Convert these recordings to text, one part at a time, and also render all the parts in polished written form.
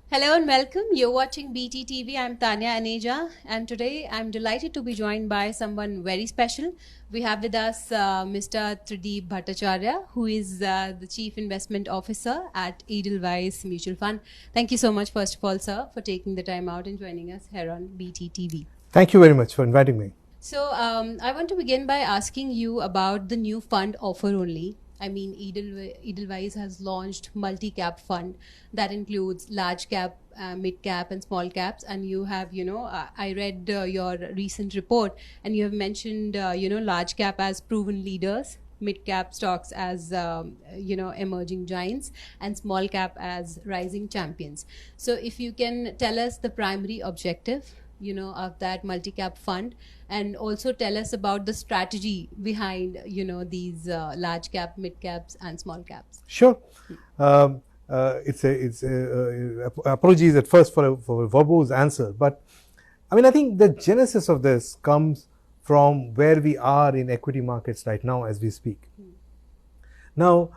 Hello and welcome. You're watching BTTV. I'm Tanya Aneja, and today I'm delighted to be joined by someone very special. We have with us Mr. Trideep Bhattacharya, who is the Chief Investment Officer at Edelweiss Mutual Fund. Thank you so much, first of all, sir, for taking the time out and joining us here on BTTV. Thank you very much for inviting me. So I want to begin by asking you about the new fund offer only. I mean, Edelweiss has launched multi-cap fund that includes large cap, mid cap, and small caps. And you have, I read your recent report, and you have mentioned, large cap as proven leaders, mid cap stocks as emerging giants, and small cap as rising champions. So if you can tell us the primary objective of that multi-cap fund, and also tell us about the strategy behind these large cap, mid caps, and small caps. Sure. Apologies at first for a verbose answer, but I think the genesis of this comes from where we are in equity markets right now as we speak. Now,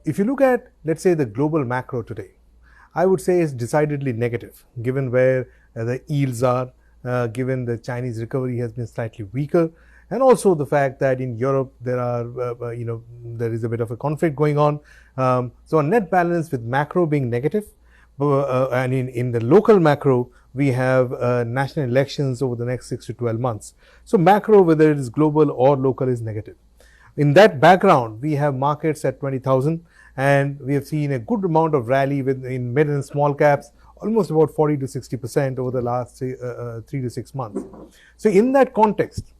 if you look at, let's say, the global macro today, I would say it's decidedly negative, given where the yields are, given the Chinese recovery has been slightly weaker, and also the fact that in Europe there is a bit of a conflict going on. So a net balance with macro being negative, and in the local macro we have national elections over the next 6 to 12 months. So macro, whether it is global or local, is negative. In that background, we have markets at 20,000, and we have seen a good amount of rally in mid and small caps, almost about 40 to 60% over the last 3 to 6 months. So in that context,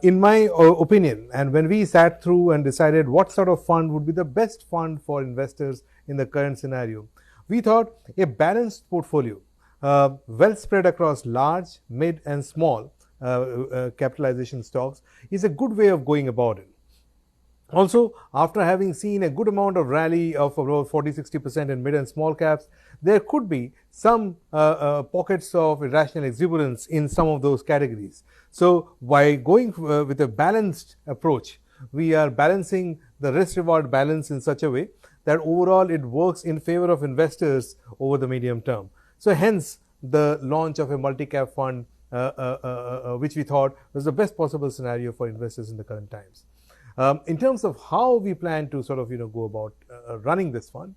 in my opinion, and when we sat through and decided what sort of fund would be the best fund for investors in the current scenario, we thought a balanced portfolio, well spread across large, mid and small capitalization stocks, is a good way of going about it. Also, after having seen a good amount of rally of about 40-60% in mid and small caps, there could be some pockets of irrational exuberance in some of those categories. So by going with a balanced approach, we are balancing the risk-reward balance in such a way that overall it works in favor of investors over the medium term. So hence the launch of a multi-cap fund, which we thought was the best possible scenario for investors in the current times. In terms of how we plan to sort of go about running this fund,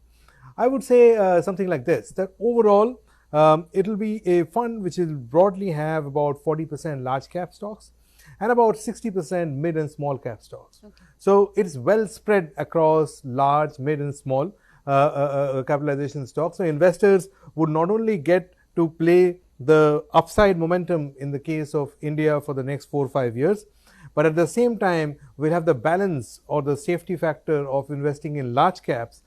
I would say something like this: that overall it will be a fund which will broadly have about 40% large cap stocks and about 60% mid and small cap stocks. Okay. So it's well spread across large, mid and small capitalization stocks. So investors would not only get to play the upside momentum in the case of India for the next 4 or 5 years, but at the same time, we'll have the balance or the safety factor of investing in large caps,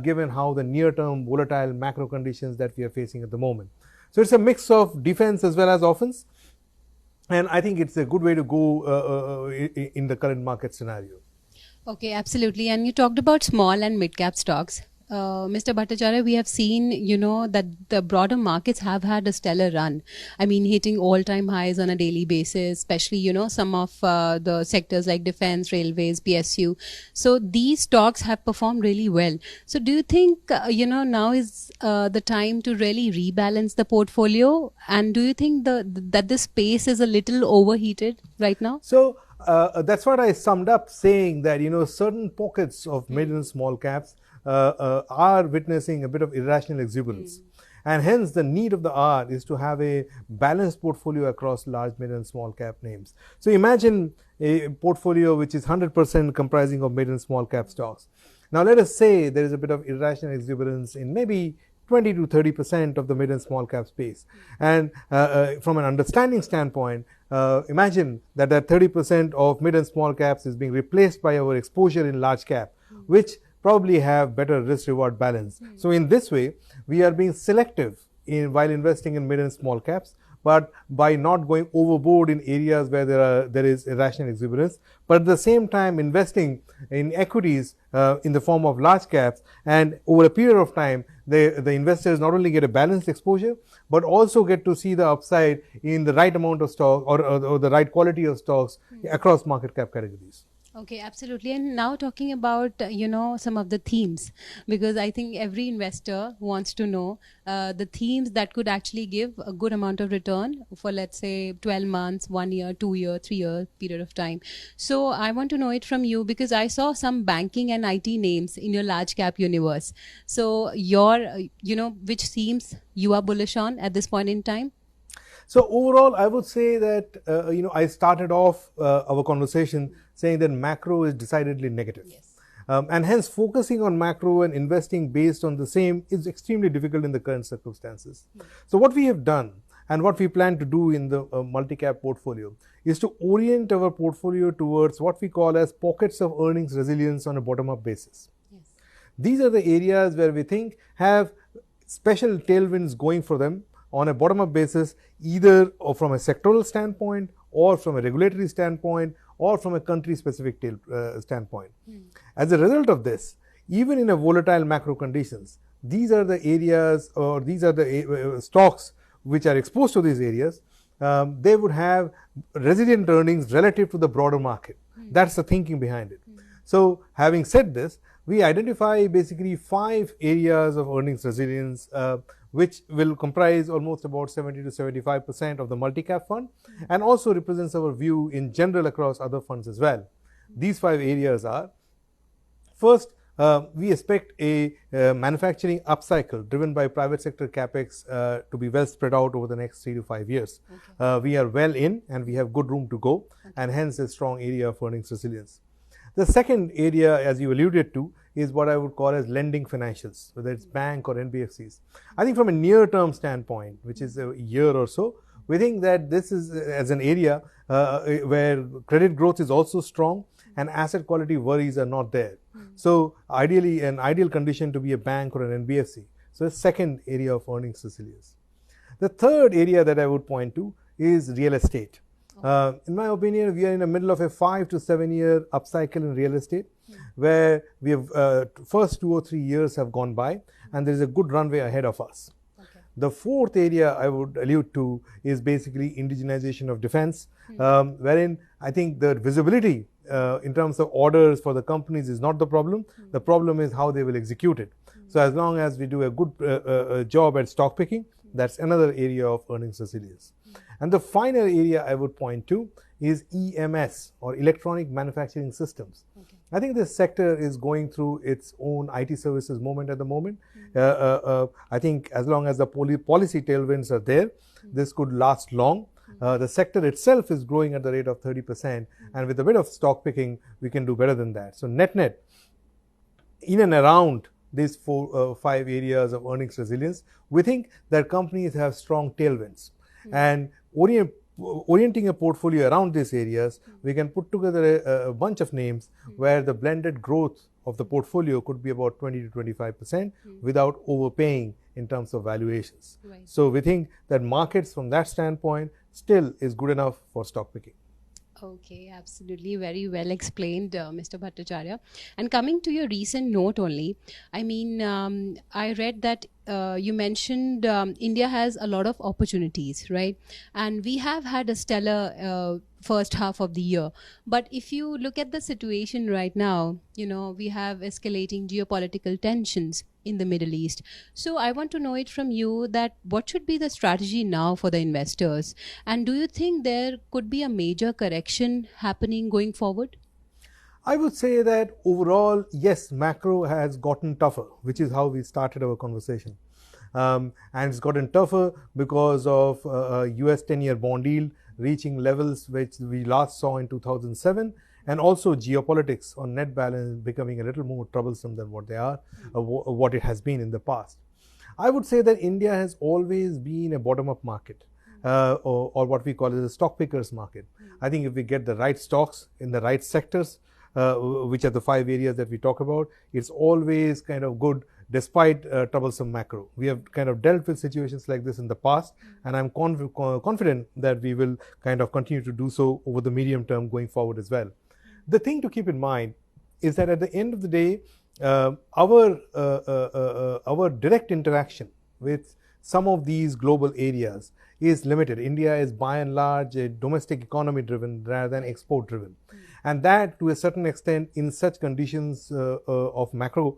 given how the near-term volatile macro conditions that we are facing at the moment. So it's a mix of defense as well as offense, and I think it's a good way to go in the current market scenario. Okay, absolutely. And you talked about small and mid-cap stocks. Mr. Bhattacharya, we have seen, that the broader markets have had a stellar run. I mean, hitting all-time highs on a daily basis, especially, some of the sectors like defense, railways, PSU. So these stocks have performed really well. So do you think, now is the time to really rebalance the portfolio? And do you think that this space is a little overheated right now? So that's what I summed up saying that, certain pockets of mid and small caps are witnessing a bit of irrational exuberance. And hence the need of the hour is to have a balanced portfolio across large, mid and small cap names. So imagine a portfolio which is 100% comprising of mid and small cap stocks. Now let us say there is a bit of irrational exuberance in maybe 20 to 30% of the mid and small cap space. And from an understanding standpoint, imagine that 30% of mid and small caps is being replaced by our exposure in large cap, which probably have better risk-reward balance. So in this way, we are being selective while investing in mid and small caps, but by not going overboard in areas where there is irrational exuberance, but at the same time investing in equities in the form of large caps, and over a period of time, the investors not only get a balanced exposure, but also get to see the upside in the right amount of stock or the right quality of stocks across market cap categories. Okay, absolutely. And now talking about, some of the themes, because I think every investor wants to know the themes that could actually give a good amount of return for, let's say, 12 months, 1 year, 2 year, 3 year period of time. So I want to know it from you because I saw some banking and IT names in your large cap universe. So which themes you are bullish on at this point in time? So overall, I would say that I started off our conversation saying that macro is decidedly negative. Yes. And hence focusing on macro and investing based on the same is extremely difficult in the current circumstances. So what we have done and what we plan to do in the multi-cap portfolio is to orient our portfolio towards what we call as pockets of earnings resilience on a bottom-up basis. Yes. These are the areas where we think have special tailwinds going for them on a bottom-up basis, either from a sectoral standpoint or from a regulatory standpoint or from a country-specific standpoint. As a result of this, even in a volatile macro conditions, these are the areas or these are the stocks which are exposed to these areas. They would have resilient earnings relative to the broader market. That's the thinking behind it. So having said this, we identify basically 5 areas of earnings resilience which will comprise almost about 70 to 75% of the multi-cap fund and also represents our view in general across other funds as well. These 5 areas are: first, we expect a manufacturing upcycle driven by private sector capex to be well spread out over the next 3 to 5 years. Okay. We are well in and we have good room to go, and hence a strong area of earnings resilience. The second area, as you alluded to, is what I would call as lending financials, whether it's bank or NBFCs. I think from a near-term standpoint, which is a year or so, we think that this is as an area where credit growth is also strong and asset quality worries are not there. So ideally, an ideal condition to be a bank or an NBFC. So the second area of earnings resilience. The third area that I would point to is real estate. In my opinion, we are in the middle of a 5 to 7 year upcycle in real estate, where we have first 2 or 3 years have gone by, and there is a good runway ahead of us. Okay. The fourth area I would allude to is basically indigenization of defense, wherein I think the visibility in terms of orders for the companies is not the problem. The problem is how they will execute it. So as long as we do a good job at stock picking, that's another area of earnings resilience. And the final area I would point to is EMS, or electronic manufacturing systems. Okay. I think this sector is going through its own IT services moment at the moment. I think as long as the policy tailwinds are there, this could last long. The sector itself is growing at the rate of 30%, and with a bit of stock picking, we can do better than that. So net, in and around these 5 areas of earnings resilience, we think that companies have strong tailwinds. And orienting a portfolio around these areas, we can put together a bunch of names where the blended growth of the portfolio could be about 20 to 25% without overpaying in terms of valuations. Right. So we think that markets from that standpoint still is good enough for stock picking. Okay, absolutely. Very well explained, Mr. Bhattacharya. And coming to your recent note only, I mean, I read that you mentioned India has a lot of opportunities, right? And we have had a stellar first half of the year. But if you look at the situation right now, we have escalating geopolitical tensions in the Middle East. So I want to know it from you that what should be the strategy now for the investors? And do you think there could be a major correction happening going forward? I would say that overall, yes, macro has gotten tougher, which is how we started our conversation. And it's gotten tougher because of US 10-year bond yield reaching levels which we last saw in 2007, and also geopolitics on net balance becoming a little more troublesome than what they are, what it has been in the past. I would say that India has always been a bottom-up market, or what we call as a stock pickers market. I think if we get the right stocks in the right sectors, which are the 5 areas that we talk about, it's always kind of good despite troublesome macro. We have kind of dealt with situations like this in the past, and I'm confident that we will kind of continue to do so over the medium term going forward as well. The thing to keep in mind is that at the end of the day, our direct interaction with some of these global areas is limited. India is by and large a domestic economy driven rather than export driven. And that, to a certain extent, in such conditions of macro,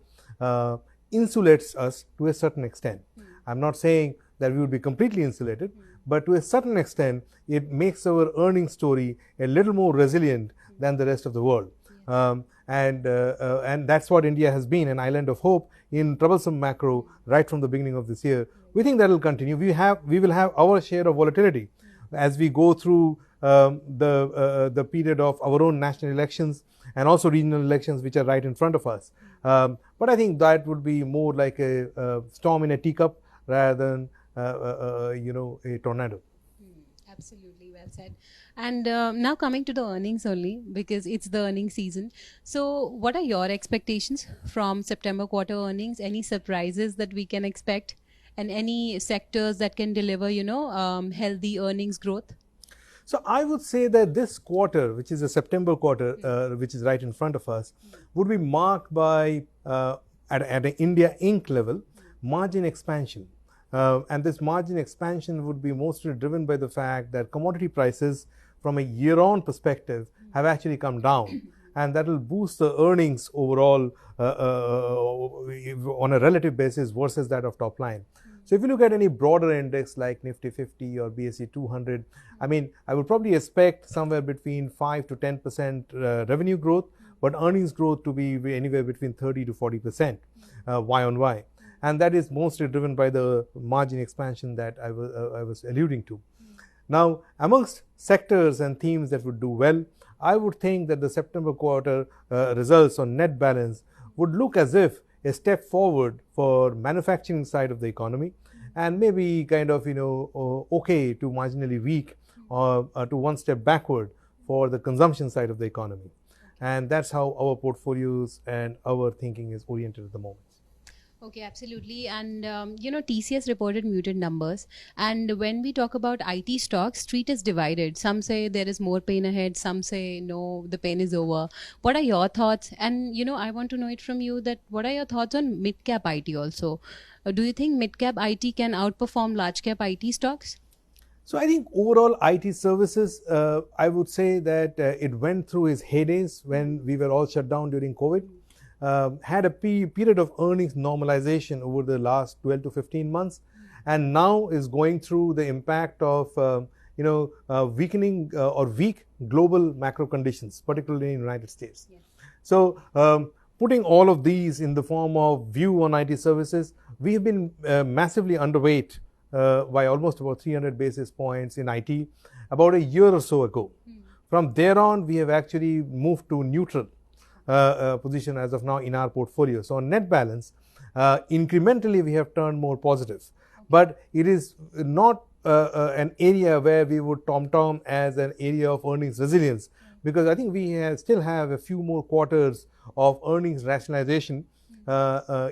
insulates us to a certain extent. I'm not saying that we would be completely insulated, but to a certain extent, it makes our earnings story a little more resilient than the rest of the world. And that's what India has been, an island of hope in troublesome macro right from the beginning of this year. We think that will continue. We will have our share of volatility as we go through the period of our own national elections and also regional elections, which are right in front of us. But I think that would be more like a storm in a teacup rather than a tornado. Absolutely, well said. And now coming to the earnings only, because it's the earnings season. So what are your expectations from September quarter earnings? Any surprises that we can expect, and any sectors that can deliver, healthy earnings growth? So I would say that this quarter, which is the September quarter, which is right in front of us, would be marked by, at an India Inc. level, margin expansion. And this margin expansion would be mostly driven by the fact that commodity prices from a year-on perspective have actually come down, and that will boost the earnings overall on a relative basis versus that of top line. So if you look at any broader index like Nifty 50 or BSE 200, I would probably expect somewhere between 5 to 10% revenue growth, but earnings growth to be anywhere between 30 to 40% Y on Y. And that is mostly driven by the margin expansion that I was alluding to. Now, amongst sectors and themes that would do well, I would think that the September quarter results on net balance would look as if a step forward for manufacturing side of the economy, and maybe kind of okay to marginally weak or to one step backward for the consumption side of the economy. And that's how our portfolios and our thinking is oriented at the moment. Okay, absolutely. And, TCS reported muted numbers. And when we talk about IT stocks, street is divided. Some say there is more pain ahead. Some say, no, the pain is over. What are your thoughts? And, I want to know it from you that what are your thoughts on mid-cap IT also? Do you think mid-cap IT can outperform large-cap IT stocks? So I think overall IT services, I would say that it went through its heydays when we were all shut down during COVID. Had a period of earnings normalization over the last 12 to 15 months, and now is going through the impact of weakening or weak global macro conditions, particularly in the United States. Yeah. So putting all of these in the form of view on IT services, we have been massively underweight by almost about 300 basis points in IT about a year or so ago. From there on, we have actually moved to neutral position as of now in our portfolio. So on net balance, incrementally we have turned more positive, but it is not an area where we would tom as an area of earnings resilience, because I think we still have a few more quarters of earnings rationalization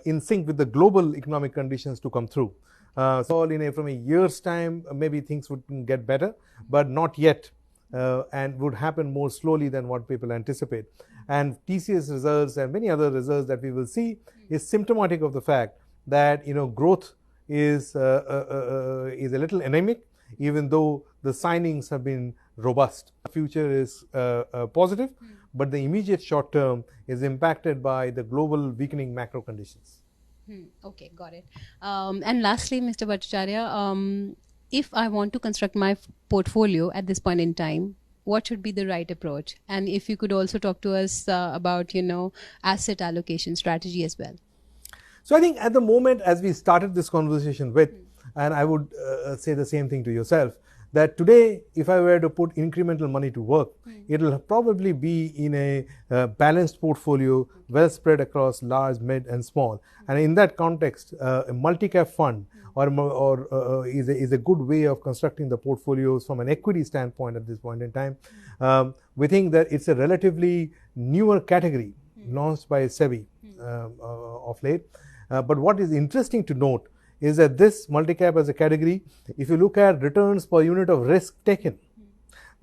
in sync with the global economic conditions to come through. So from a year's time, maybe things would get better, but not yet, and would happen more slowly than what people anticipate. And TCS results and many other results that we will see is symptomatic of the fact that growth is a little anemic, even though the signings have been robust. The future is positive, but the immediate short term is impacted by the global weakening macro conditions. Okay, got it. And lastly, Mr. Bhattacharya, if I want to construct my portfolio at this point in time, what should be the right approach? And if you could also talk to us about, asset allocation strategy as well. So I think at the moment, as we started this conversation with, and I would say the same thing to yourself, that today, if I were to put incremental money to work, it will probably be in a balanced portfolio, well spread across large, mid, and small. And in that context, a multi-cap fund is a good way of constructing the portfolios from an equity standpoint at this point in time. We think that it's a relatively newer category launched by SEBI of late. But what is interesting to note is that this multi-cap as a category, if you look at returns per unit of risk taken,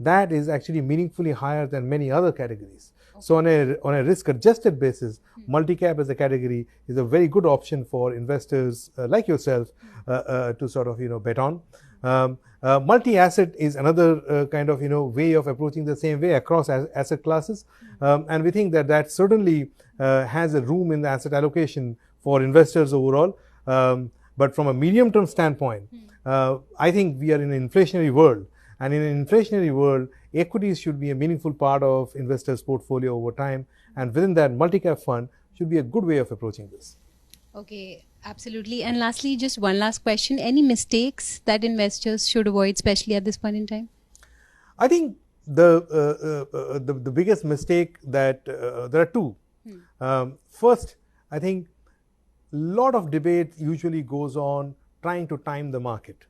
that is actually meaningfully higher than many other categories. So on a risk-adjusted basis, multi-cap as a category is a very good option for investors like yourself to sort of bet on. Multi-asset is another kind of way of approaching the same way across asset classes, and we think that that certainly has a room in the asset allocation for investors overall. But from a medium-term standpoint, I think we are in an inflationary world, and in an inflationary world, equities should be a meaningful part of investors' portfolio over time, and within that, multi-cap fund should be a good way of approaching this. Okay, absolutely. And lastly, just one last question. Any mistakes that investors should avoid, especially at this point in time? I think the biggest mistake that there are two. First, I think a lot of debate usually goes on trying to time the market,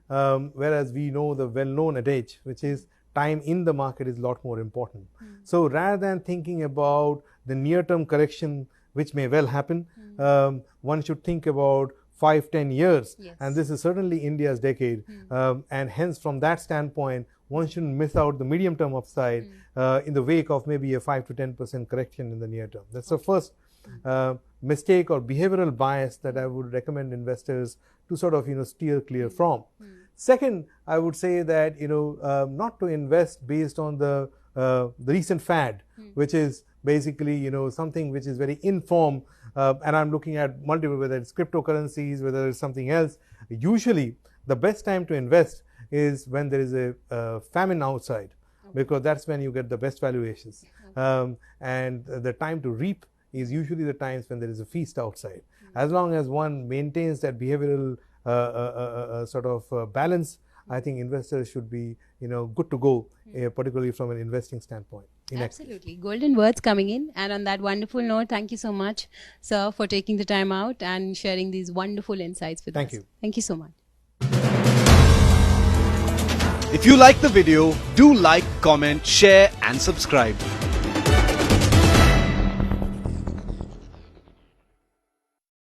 whereas we know the well-known adage, which is time in the market is a lot more important. So rather than thinking about the near-term correction, which may well happen, one should think about 5-10 years, and this is certainly India's decade, and hence from that standpoint, one shouldn't miss out the medium-term upside in the wake of maybe a 5 to 10% correction in the near term. That's the first mistake or behavioral bias that I would recommend investors to sort of steer clear from. Second, I would say that not to invest based on the recent fad, which is basically something which is very informed, and I'm looking at multiple, whether it's cryptocurrencies, whether it's something else. Usually the best time to invest is when there is a famine outside, because that's when you get the best valuations, and the time to reap is usually the times when there is a feast outside. As long as one maintains that behavioral sort of balance, I think investors should be good to go, particularly from an investing standpoint. Absolutely. Golden words coming in. And on that wonderful note, thank you so much, sir, for taking the time out and sharing these wonderful insights with us. Thank you. Thank you so much. If you like the video, do like, comment, share and subscribe.